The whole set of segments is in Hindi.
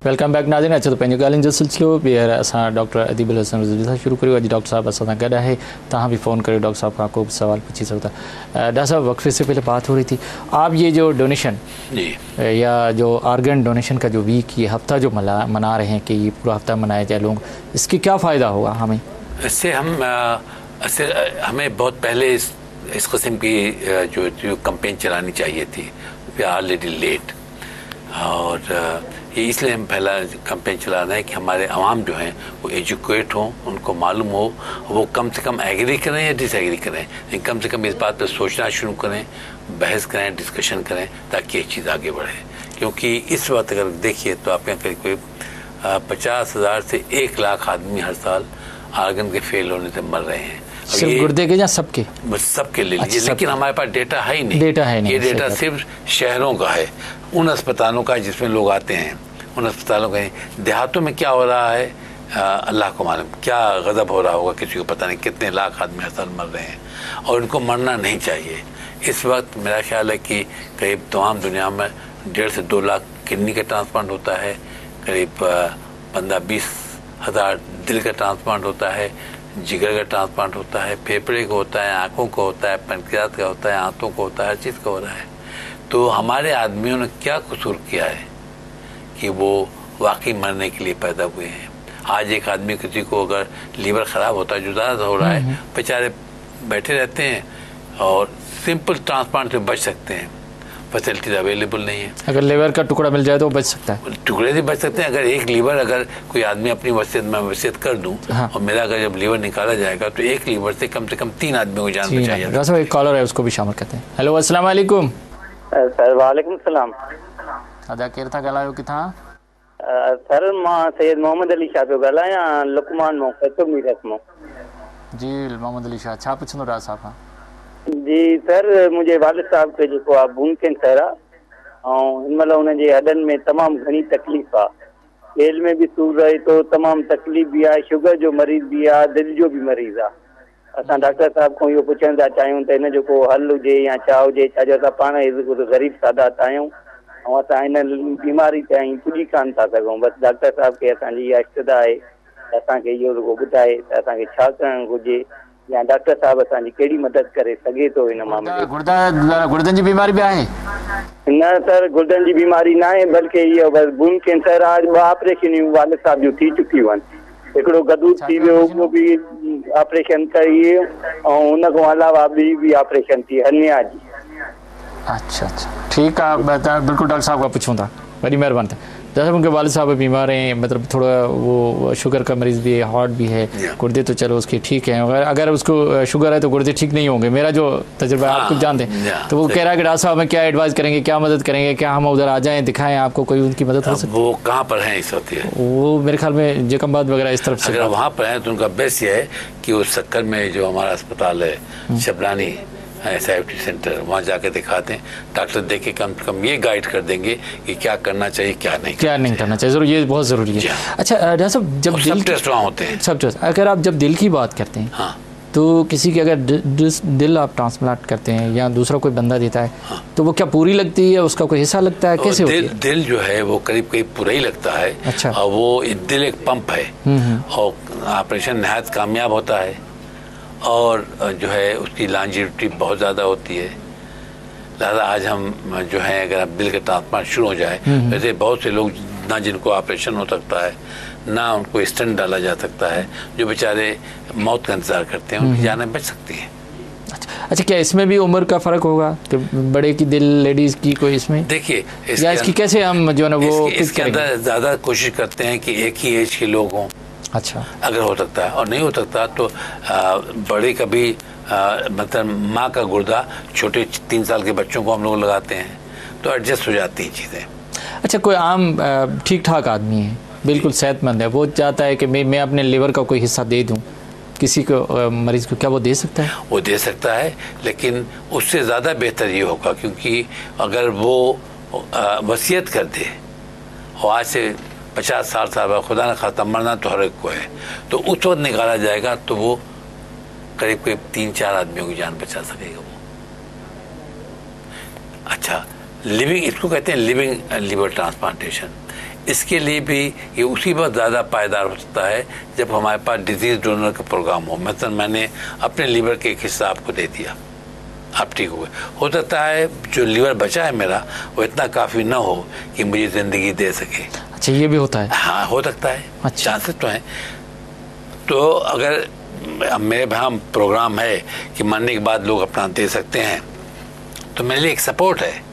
वेलकम बैक नाज़रीन। अच्छा तो पंहिंजो ॻाल्हियुनि जो सिलसिलो ॿीहर असां डॉक्टर अदीबुल हसन रिज़वी सां शुरू करियो। अॼु डॉक्टर साहब असां सां गॾु आहे। तव्हां भी फ़ोन करियो, डॉक्टर साहब खां को भी सवाल पूछी सकता। डॉक्टर साहब वक्फे से पहले बात हो रही थी, आप ये जो डोनेशन या जो ऑर्गन डोनेशन का जो वीक ये हफ्ता जो मना रहे हैं कि ये पूरा हफ्ता मनाया जाए लोग, इसकी क्या फ़ायदा होगा हमें? इससे हमें बहुत पहले इस किस्म की जो कैंपेन चलानी चाहिए थी। वी आर ऑलरेडी लेट, और ये इसलिए हम पहला कैंपेन चला रहे हैं कि हमारे आवाम जो हैं वो एजुकेट हों, उनको मालूम हो, वो कम से कम एग्री करें या डिसएग्री करें, लेकिन कम से कम इस बात पर सोचना शुरू करें, बहस करें, डिस्कशन करें, ताकि ये चीज़ आगे बढ़े। क्योंकि इस वक्त अगर देखिए तो आपके यहाँ करीब 50,000 से 1 लाख आदमी हर साल आर्गन के फेल होने से मर रहे हैं। सिर्फ गुर्दे के या सबके? सबके ले लीजिए। लेकिन हमारे पास डेटा है ही नहीं। ये डेटा सिर्फ शहरों का है, उन अस्पतालों का जिसमें लोग आते हैं, उन अस्पतालों का। देहातों में क्या हो रहा है अल्लाह को मालूम, क्या गजब हो रहा होगा, किसी को पता नहीं। कितने लाख आदमी हर साल मर रहे हैं और इनको मरना नहीं चाहिए। इस वक्त मेरा ख्याल है कि करीब तमाम दुनिया में 1.5 से 2 लाख किडनी का ट्रांसप्लांट होता है, करीब 15-20 हज़ार दिल का ट्रांसप्लांट होता है, जिगर का ट्रांसप्लांट होता है, फेफड़े को होता है, आँखों को होता है, पैंक्रियाज का होता है, आंतों को होता है, हर चीज़ का हो रहा है। तो हमारे आदमियों ने क्या कसूर किया है कि वो वाकई मरने के लिए पैदा हुए हैं? आज एक आदमी किसी को अगर लीवर ख़राब होता है, जो ज़्यादा हो रहा है, बेचारे बैठे रहते हैं और सिंपल ट्रांसप्लांट से बच सकते हैं। फैसिलिटीज अवेलेबल नहीं है। अगर लीवर का टुकड़ा मिल जाए तो बच सकता है, टुकड़े से बच सकते हैं। अगर एक लीवर, अगर कोई आदमी अपनी वसीयत में वसीयत कर दूं, हाँ। और मेरा अगर जब लीवर निकाला जाएगा तो एक लीवर से कम 3 आदमियों को जान बचाई जाए। एक कॉलर है, उसको भी शामिल करते हैं। हेलो, अस्सलाम वालेकुम। सर वालेकुम सलाम। अदा केर था ॻाल्हायो किथां? सर मां सैयद मोहम्मद अली शाह पियो ॻाल्हायां, लुकमान मो मीरस मो। जी मोहम्मद अली शाह, छा पुछंदो डॉक्टर साहब खां? जी सर, मुंहिंजे वालिद साहब खे जेको आहे बून कैंसर आहे, ऐं हिन महिल हुनजे हॾनि में तमामु घणी तकलीफ़ आहे। पेल में बि सूरु रहे थो, तमामु तकलीफ़ बि आहे, शुगर जो मरीज़ बि आहे, दिलि जो बि मरीज़ आहे। असां डॉक्टर साहब खां इहो पुछण था चाहियूं त हिन जो को हल हुजे या छा हुजे। छाजो असां पाण ग़रीब सादात आहियूं ऐं असां हिन बीमारी ताईं पुॼी कान था सघूं। बसि डॉक्टर साहब खे असांजी इहा इस्तदा आहे त असांखे इहो रुॻो ॿुधाए त असांखे छा करणु घुरिजे, या डॉक्टर साहब असांजी कहिड़ी मदद करे सघे थो हिन मामले में। गुर्दनि जी बीमारी बि आहे? न सर, गुर्दनि जी बीमारी न आहे, बल्कि इहो बसि बून कैंसर आहे। 2 ऑपरेशनूं वालिद साहब जूं थी चुकियूं आहिनि। हिकिड़ो गदूद थी वियो, उहो बि ऑपरेशन कई, ऐं हुन खां अलावा बि ऑपरेशन थी हर्निया जी। अच्छा, ठीक है, बिल्कुल डॉक्टर साहब का पूछूँ था, बड़ी मेहरबानी था। जैसे उनके वालिद साहब बीमार हैं, मतलब थोड़ा वो शुगर का मरीज़ भी है, हार्ट भी है, गुर्दे तो चलो उसके ठीक हैं, अगर उसको शुगर है तो गुर्दे ठीक नहीं होंगे। मेरा जो तजुर्बा आप कुछ जानते हैं, तो वो कह रहा है कि डॉक्टर साहब हमें क्या एडवाइस करेंगे, क्या मदद करेंगे, क्या हम उधर आ जाएं, दिखाएं आपको, कोई उनकी मदद हो सकती है? वो कहाँ पर हैं इस वक्त? वो मेरे ख्याल में जेकमबाद वगैरह इस तरफ से। अगर वहाँ पर हैं तो उनका बेस्ट ये है कि उस सक्कर में जो हमारा अस्पताल है शबलानी SIFT सेंटर, वहाँ जाके दिखाते हैं। डॉक्टर देख के कम से कम ये गाइड कर देंगे कि क्या करना चाहिए, क्या नहीं करना चाहिए। जरूर, ये बहुत ज़रूरी है। अच्छा डॉक्टर साहब, जब दिल टेस्ट वहाँ होते हैं, सब टेस्ट, अगर आप जब दिल की बात करते हैं, हाँ, तो किसी के अगर दिल आप ट्रांसप्लांट करते हैं या दूसरा कोई बंदा देता है, हाँ, तो वो क्या पूरी लगती है, उसका कोई हिस्सा लगता है, कैसे होती है? दिल जो है वो करीब पूरा ही लगता है। अच्छा। और वो दिल एक पंप है, और ऑपरेशन नहायत कामयाब होता है, और जो है उसकी लॉन्जेविटी बहुत ज़्यादा होती है। लिहाजा आज हम जो है, अगर अब दिल का ट्रांसप्लांट शुरू हो जाए, वैसे बहुत से लोग ना जिनको ऑपरेशन हो सकता है, ना उनको स्टेंट डाला जा सकता है, जो बेचारे मौत का इंतज़ार करते हैं, उनकी जानें बच सकती हैं। अच्छा, क्या इसमें भी उम्र का फ़र्क होगा कि बड़े की दिल, लेडीज़ की कोई इसमें? देखिए, इसकी कैसे हम जो है ना वो इसके अंदर ज़्यादा कोशिश करते हैं कि एक ही एज के लोग हों। अच्छा, अगर हो सकता है, और नहीं हो सकता तो बड़े कभी मतलब माँ का गुर्दा छोटे 3 साल के बच्चों को हम लोग लगाते हैं, तो एडजस्ट हो जाती हैं चीज़ें। अच्छा, कोई आम ठीक ठाक आदमी है, बिल्कुल सेहतमंद है, वो चाहता है कि मैं अपने लीवर का कोई हिस्सा दे दूं किसी को, मरीज़ को, क्या वो दे सकता है? वो दे सकता है, लेकिन उससे ज़्यादा बेहतर ये होगा, क्योंकि अगर वो वसीयत कर दे, और आज से 50-60 साल बाद खुदा न खास्ता मरना तो हर एक को है, तो उस वक्त निकाला जाएगा तो वो करीब 3-4 आदमियों की जान बचा सकेगा वो। अच्छा, लिविंग, इसको कहते हैं लिविंग लीवर ट्रांसप्लांटेशन। इसके लिए भी ये उसी वक्त ज़्यादा पायदार हो सकता है जब हमारे पास डिजीज डोनर का प्रोग्राम हो। मतलब मैंने अपने लीवर के एक हिस्सा आपको दे दिया, आप ठीक हुए। हो सकता है जो लीवर बचा है मेरा वो इतना काफ़ी ना हो कि मुझे ज़िंदगी दे सके। अच्छा, ये भी होता है? हाँ, हो सकता है। अच्छा, चांसेस तो हैं। तो अगर मेरे वहाँ प्रोग्राम है कि मरने के बाद लोग अपना दे सकते हैं, तो मेरे लिए एक सपोर्ट है।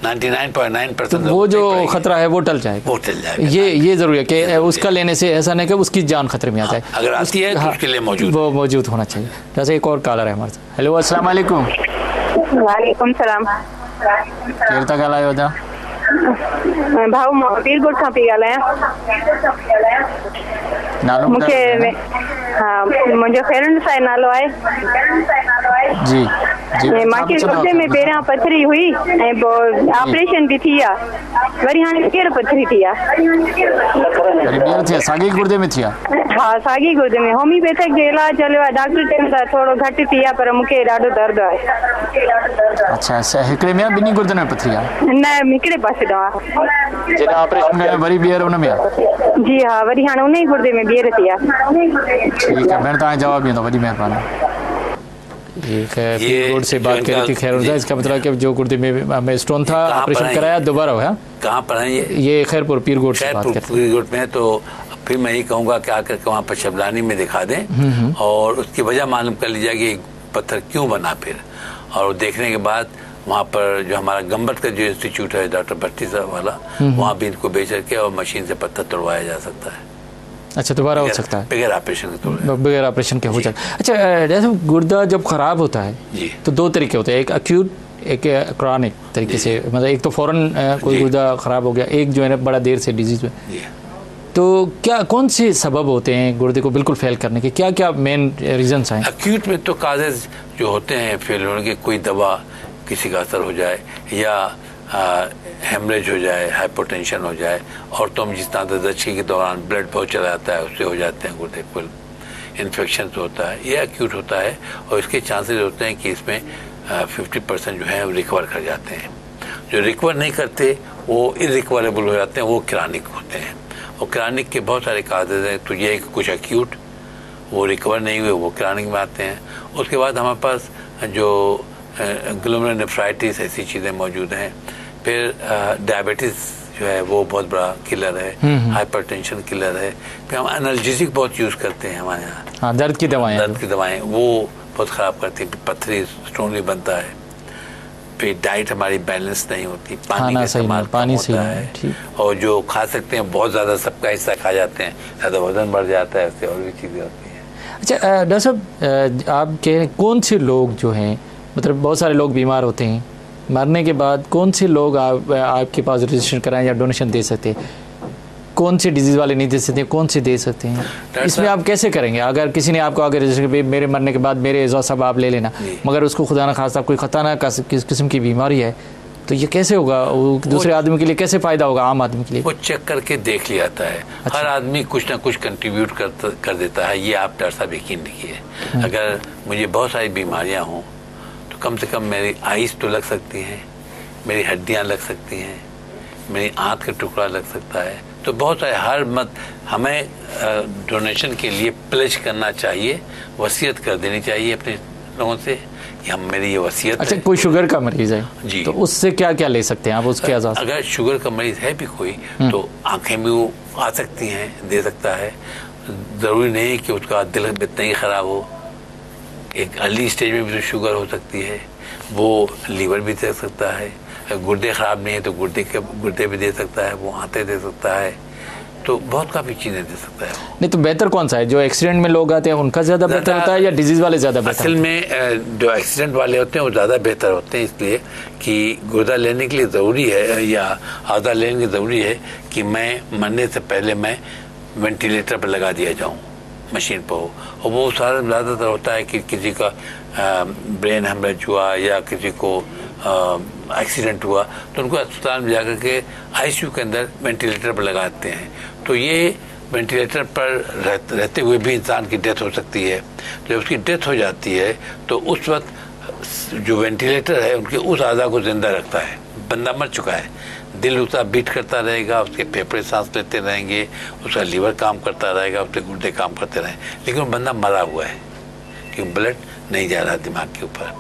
99.9% तो वो जो खतरा है वो टल जाएगा, वो टल जाएगा। ये जरूरी है कि उसका लेने से ऐसा नहीं कि उसकी जान खतरे में आ जाए। अगर आती है तो उसके लिए वो मौजूद होना चाहिए। जैसे एक और कॉलर है हमारे साथ। हेलो, अस्सलाम वालेकुम। वालेकुम सलाम। केर था ॻाल्हायो था? भाऊ मां पीरगोट खां पई ॻाल्हायां। नालो मूंखे हाँ, मुंहिंजो फेरेंड सां नालो आहे। जी जी। मूंखे गुर्दे में पहिरियां पथरी हुई ऐं पोइ ऑपरेशन बि थी आहे, वरी हाणे ॿीहर पथरी थी आहे। साॻी गुर्दे में थी आहे? हाँ, साॻी गुर्दे में। होम्योपैथिक जो इलाज हलियो आहे, डॉक्टर चवनि था थोरो घटि थी आहे, पर मूंखे ॾाढो दर्द आहे। अच्छा, हिकिड़े में ॿिन्ही गुर्दे में पथरी आहे? न, हिकिड़े पासे आहे। जॾहिं ऑपरेशन कयो वरी ॿीहर उन में आहे? जी हाँ, वरी हाणे उन ई गुर्दे में ॿीहर थी आहे। ठीक है, भेण तव्हां जवाब ॾींदो, वॾी महिरबानी। ये से बात करी थी। खैर, इसका मतलब कि जो गुर्दे में स्टोन था, ऑपरेशन कराया, दोबारा हुआ? कहाँ पर है ये खैरपुर पीरगोट से बात करते हैं। पीरगोट में। तो फिर मैं यही कहूँगा कि आकर के वहाँ पर शबलानी में दिखा दें और उसकी वजह मालूम कर ली जाएगी पत्थर क्यों बना फिर। और देखने के बाद वहाँ पर जो हमारा गंबत का जो इंस्टीट्यूट है डॉक्टर भट्टी साहब वाला, वहाँ भी इनको बेच करके और मशीन से पत्थर तोड़वाया जा सकता है। अच्छा, दोबारा हो सकता है बगैर ऑपरेशन के? बगैर ऑपरेशन के हो जाता है। अच्छा, जैसे गुर्दा जब खराब होता है तो दो तरीके होते हैं, एक अक्यूट, एक क्रॉनिक तरीके से। मतलब एक तो फौरन कोई गुर्दा खराब हो गया, एक जो है ना बड़ा देर से डिजीज में। तो क्या कौन से सबब होते हैं गुर्दे को बिल्कुल फेल करने के? क्या क्या मेन रीजंस हैं? अक्यूट में तो काजेज जो होते हैं फेल होने के, कोई दवा किसी का असर हो जाए या हेमरेज हो जाए, हाइपोटेंशन हो जाए, और तो हम जिस दर्दशी के दौरान ब्लड बहुत चला जाता है उससे हो जाते हैं गुर्दे फुल इन्फेक्शन तो होता है। ये अक्यूट होता है और इसके चांसेस होते हैं कि इसमें 50% जो है वो रिकवर कर जाते हैं। जो रिकवर नहीं करते वो इरिकवरेबल हो जाते हैं, वो क्रॉनिक होते हैं। और क्रॉनिक के बहुत सारे काजेज हैं। तो ये कुछ अक्यूट वो रिकवर नहीं हुए, वो क्रॉनिक में आते हैं। उसके बाद हमारे पास जो ग्लोमेरुलनेफ्राइटिस ऐसी चीज़ें मौजूद हैं। फिर डायबिटीज़ जो है वो बहुत बड़ा किलर है, हाइपरटेंशन किलर है। फिर हम एनाल्जेसिक बहुत यूज़ करते हैं हमारे यहाँ। हाँ, दर्द की दवाएं वो बहुत ख़राब करती है, पथरी स्टोन भी बनता है। फिर डाइट हमारी बैलेंस नहीं होती, पानी का इस्तेमाल कम होता है, और जो खा सकते हैं बहुत ज़्यादा सबका हिस्सा खा जाते हैं, ज़्यादा वजन बढ़ जाता है, उससे और भी चीज़ें होती हैं। अच्छा डॉक्टर साहब, आप कह रहे हैं कौन से लोग जो हैं, मतलब बहुत सारे लोग बीमार होते हैं, मरने के बाद कौन से लोग आपके पास रजिस्ट्रेशन कराएं या डोनेशन दे सकते हैं? कौन से डिजीज़ वाले नहीं दे सकते, कौन से दे सकते हैं? इसमें आप कैसे करेंगे? अगर किसी ने आपको आगे रजिस्ट्रेशन, मेरे मरने के बाद मेरे एजाज़ साहब आप ले लेना, मगर उसको खुदा न खास्ता कोई खतरनाक किस्म की बीमारी है, तो ये कैसे होगा? वो दूसरे आदमी के लिए कैसे फ़ायदा होगा, आम आदमी के लिए? वो चेक करके देख लिया जाता है। अच्छा। हर आदमी कुछ ना कुछ कंट्रीब्यूट कर देता है। ये आप डॉक्टर साहब यकीन रखिए। अगर मुझे बहुत सारी बीमारियाँ हों तो कम से कम मेरी आइज़ तो लग सकती हैं, मेरी हड्डियाँ लग सकती हैं, मेरी आँख का टुकड़ा लग सकता है। तो बहुत सारे हमें डोनेशन के लिए प्लेज करना चाहिए, वसीयत कर देनी चाहिए अपने लोगों से कि हम मेरी ये वसीयत। अच्छा, कोई शुगर का मरीज है जी, तो उससे क्या क्या ले सकते हैं आप उसके आज़ाद? अगर शुगर का मरीज है भी कोई तो आंखें भी वो आ सकती हैं, दे सकता है। ज़रूरी नहीं कि उसका दिल इतना ही ख़राब हो, एक अर्ली स्टेज में भी तो शुगर हो सकती है। वो लीवर भी दे सकता है, गुर्दे ख़राब नहीं है तो गुर्दे भी दे सकता है, वो आंतें दे सकता है, तो बहुत काफ़ी चीज़ें दे सकता है। नहीं तो बेहतर कौन सा है? जो एक्सीडेंट में लोग आते हैं उनका ज़्यादा बेहतर होता है या डिजीज़ वाले ज़्यादा बेहतर? असल में जो एक्सीडेंट वाले होते हैं वो ज़्यादा बेहतर होते हैं, इसलिए कि गुर्दा लेने के लिए ज़रूरी है या आधा लेने के लिए ज़रूरी है कि मैं मरने से पहले मैं वेंटिलेटर पर लगा दिया जाऊँ, मशीन पर हो। और वो सारा ज़्यादातर होता है कि किसी का ब्रेन हेमरेज हुआ या किसी को एक्सीडेंट हुआ तो उनको अस्पताल में जाकर के आईसीयू के अंदर वेंटिलेटर पर लगाते हैं। तो ये वेंटिलेटर पर रहते हुए भी इंसान की डेथ हो सकती है। जब उसकी डेथ हो जाती है तो उस वक्त जो वेंटिलेटर है उनके उस आज़ा को ज़िंदा रखता है, बंदा मर चुका है, दिल उसका बीट करता रहेगा, उसके फेफड़े सांस लेते रहेंगे, उसका लीवर काम करता रहेगा, उसके गुर्दे काम करते रहेंगे, लेकिन वो बंदा मरा हुआ है क्योंकि ब्लड नहीं जा रहा दिमाग के ऊपर।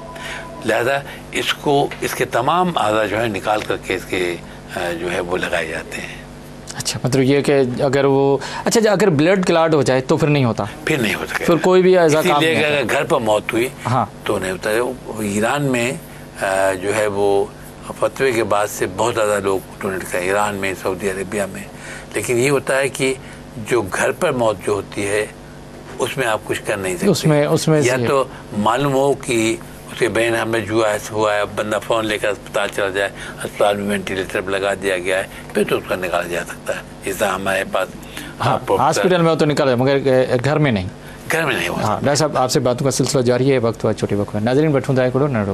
लिहाजा इसको, इसके तमाम आधा जो है निकाल करके इसके जो है वो लगाए जाते हैं। अच्छा, मतलब ये कि अगर वो, अच्छा अगर ब्लड क्लॉट हो जाए तो फिर नहीं होता? फिर नहीं हो सके, फिर कोई भी ऐसा काम नहीं। अगर घर पर मौत हुई हाँ तो नहीं होता। ईरान में जो है वो फतवे के बाद से बहुत ज़्यादा लोग डोनेट करें, ईरान में, सऊदी अरेबिया में। लेकिन ये होता है कि जो घर पर मौत जो होती है उसमें आप कुछ कर नहीं सकते। उसमें या तो मालूम हो कि उसके बहन हमें जुआ हुआ है, बंदा फ़ोन लेकर अस्पताल चला जाए, अस्पताल में वेंटिलेटर पर लगा दिया गया है, फिर तो उसका निकाला जा सकता है। जैसा हमारे पास हॉस्पिटल में तो निकाला, मगर घर में नहीं, घर में नहीं हुआ। हाँ डॉक्टर साहब, आपसे बातों का सिलसिला जारी है, वक्त हुआ छोटे वक्त में। नाज़रीन बैठूं दाए करो न